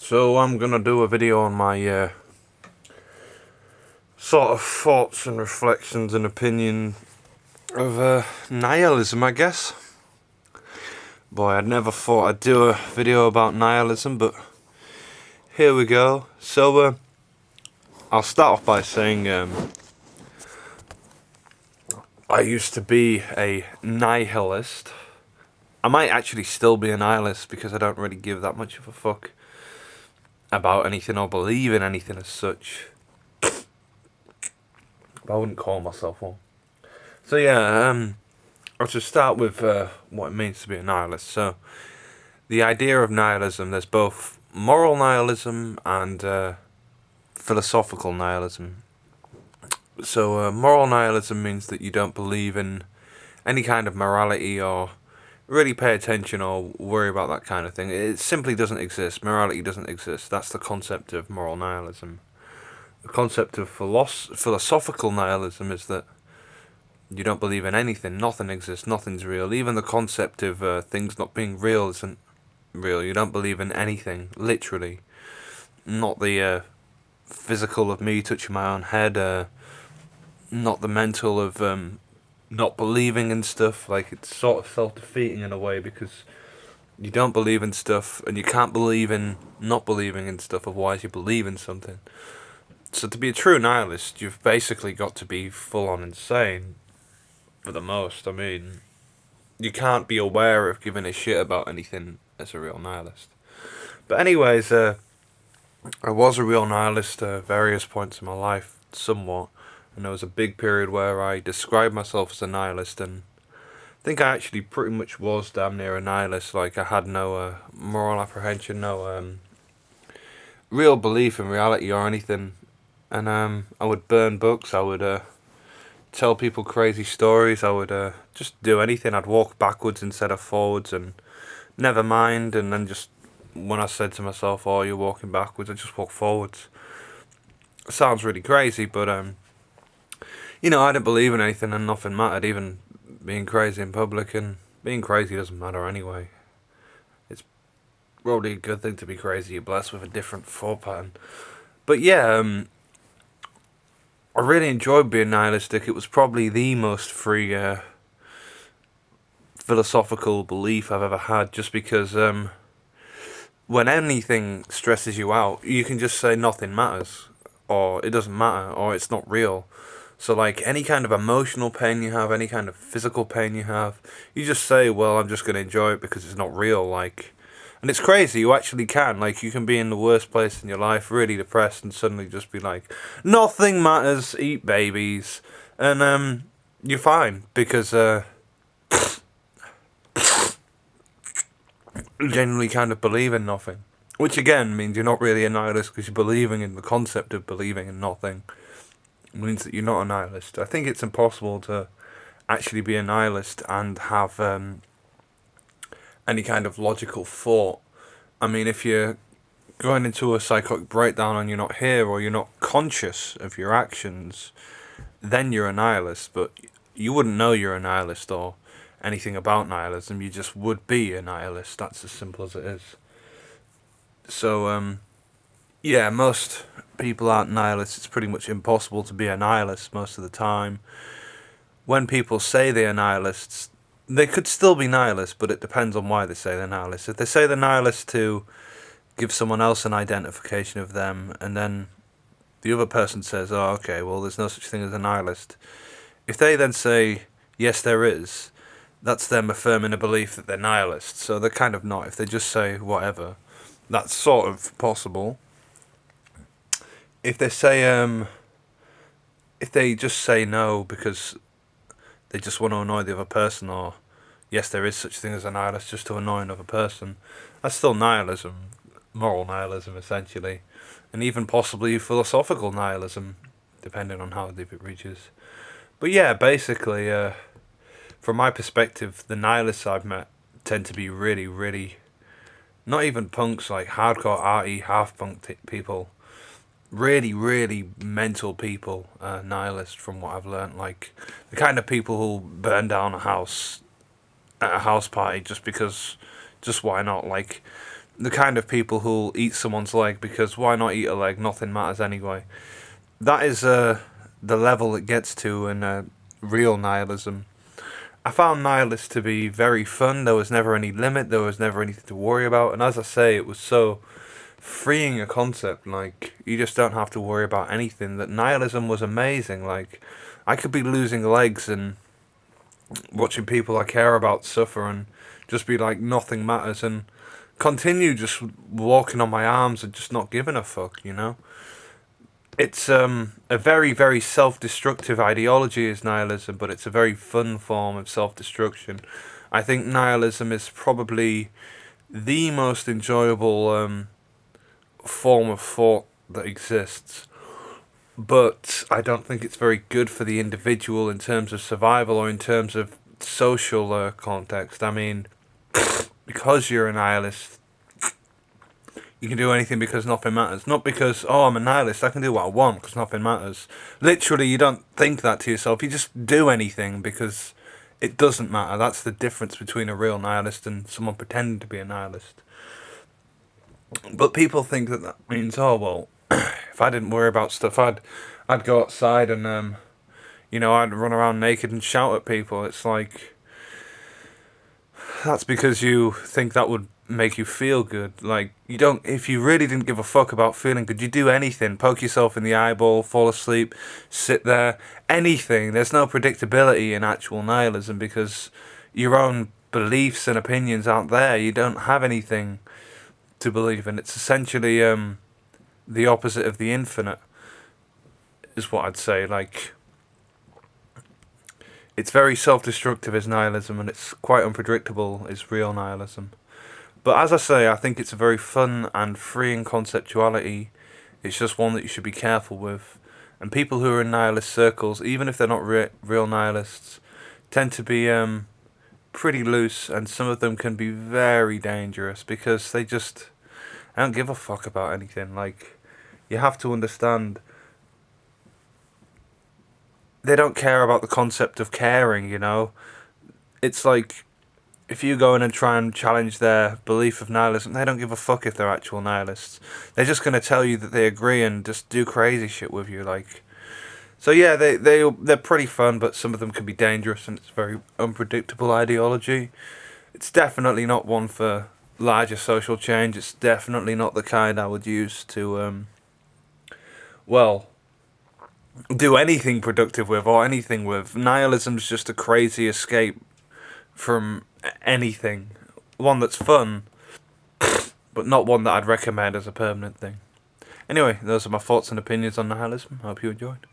So I'm gonna do a video on my sort of thoughts and reflections and opinion of nihilism, I guess. Boy, I'd never thought I'd do a video about nihilism, but here we go. So I'll start off by saying I used to be a nihilist. I might actually still be a nihilist because I don't really give that much of a fuck about anything or believe in anything as such. I wouldn't call myself one. So yeah, I'll just start with what it means to be a nihilist. So the idea of nihilism, there's both moral nihilism and philosophical nihilism. So moral nihilism means that you don't believe in any kind of morality or really pay attention or worry about that kind of thing. It simply doesn't exist. Morality doesn't exist. That's the concept of moral nihilism. The concept of philosophical nihilism is that you don't believe in anything, nothing exists, nothing's real. Even the concept of things not being real isn't real. You don't believe in anything, literally. Not the physical of me touching my own head, not the mental of not believing in stuff. Like, it's sort of self-defeating in a way because you don't believe in stuff and you can't believe in not believing in stuff, otherwise you believe in something. So to be a true nihilist, you've basically got to be full-on insane, for the most. I mean, you can't be aware of giving a shit about anything as a real nihilist. But anyways, I was a real nihilist at various points in my life, somewhat. And there was a big period where I described myself as a nihilist, and I think I actually pretty much was damn near a nihilist. Like, I had no moral apprehension, no real belief in reality or anything. And I would burn books, I would tell people crazy stories, I would just do anything. I'd walk backwards instead of forwards and never mind. And then just when I said to myself, oh, you're walking backwards, I just walk forwards. It sounds really crazy, but I didn't believe in anything and nothing mattered, even being crazy in public. And being crazy doesn't matter anyway. It's probably a good thing to be crazy. You're blessed with a different thought pattern. But yeah, I really enjoyed being nihilistic. It was probably the most free philosophical belief I've ever had, just because when anything stresses you out, you can just say nothing matters, or it doesn't matter, or it's not real. So, like, any kind of emotional pain you have, any kind of physical pain you have, you just say, well, I'm just going to enjoy it because it's not real. Like, and it's crazy, you actually can. Like, you can be in the worst place in your life, really depressed, and suddenly just be like, nothing matters, eat babies, and you're fine, because you genuinely kind of believe in nothing. Which, again, means you're not really a nihilist because you're believing in the concept of believing in nothing. It means that you're not a nihilist. I think it's impossible to actually be a nihilist and have any kind of logical thought. I mean, if you're going into a psychotic breakdown and you're not here, or you're not conscious of your actions, then you're a nihilist. But you wouldn't know you're a nihilist or anything about nihilism. You just would be a nihilist. That's as simple as it is. So yeah, most people aren't nihilists. It's pretty much impossible to be a nihilist most of the time. When people say they are nihilists, they could still be nihilists, but it depends on why they say they're nihilists. If they say they're nihilists to give someone else an identification of them, and then the other person says, oh, okay, well, there's no such thing as a nihilist. If they then say, yes, there is, that's them affirming a belief that they're nihilists. So they're kind of not. If they just say whatever, that's sort of possible. If they say, if they just say no because they just want to annoy the other person, or yes, there is such thing as a nihilist just to annoy another person, that's still nihilism, moral nihilism essentially, and even possibly philosophical nihilism, depending on how deep it reaches. But yeah, basically, from my perspective, the nihilists I've met tend to be really, really, not even punks, like hardcore arty, half-punk people, really, really mental people, nihilist from what I've learnt. Like, the kind of people who'll burn down a house at a house party just because, just why not? Like, the kind of people who'll eat someone's leg because why not eat a leg? Nothing matters anyway. That is the level it gets to in real nihilism. I found nihilists to be very fun. There was never any limit. There was never anything to worry about. And as I say, it was so freeing a concept. Like, you just don't have to worry about anything. That nihilism was amazing. Like, I could be losing legs and watching people I care about suffer and just be like, nothing matters. And continue just walking on my arms and just not giving a fuck, you know? It's a very, very self-destructive ideology is nihilism, but it's a very fun form of self-destruction. I think nihilism is probably the most enjoyable form of thought that exists. But I don't think it's very good for the individual in terms of survival or in terms of social context. I mean, because you're a nihilist, you can do anything because nothing matters. Not because, oh, I'm a nihilist, I can do what I want because nothing matters. Literally, you don't think that to yourself. You just do anything because it doesn't matter. That's the difference between a real nihilist and someone pretending to be a nihilist. But people think that that means, oh, well, if I didn't worry about stuff, I'd go outside and, I'd run around naked and shout at people. It's like, that's because you think that would make you feel good. Like, you don't, if you really didn't give a fuck about feeling good, you'd do anything. Poke yourself in the eyeball, fall asleep, sit there, anything. There's no predictability in actual nihilism because your own beliefs and opinions aren't there. You don't have anything to believe in. It's essentially the opposite of the infinite, is what I'd say. Like, it's very self-destructive is nihilism, and it's quite unpredictable is real nihilism. But as I say, I think it's a very fun and freeing conceptuality. It's just one that you should be careful with. And people who are in nihilist circles, even if they're not real nihilists, tend to be pretty loose, and some of them can be very dangerous because they don't give a fuck about anything. Like, you have to understand, they don't care about the concept of caring, you know? It's like, if you go in and try and challenge their belief of nihilism, they don't give a fuck if they're actual nihilists. They're just going to tell you that they agree and just do crazy shit with you, like. So yeah, they're pretty fun, but some of them can be dangerous, and it's a very unpredictable ideology. It's definitely not one for larger social change. It's definitely not the kind I would use to, do anything productive with or anything with. Nihilism's just a crazy escape from anything. One that's fun, but not one that I'd recommend as a permanent thing. Anyway, those are my thoughts and opinions on nihilism. I hope you enjoyed.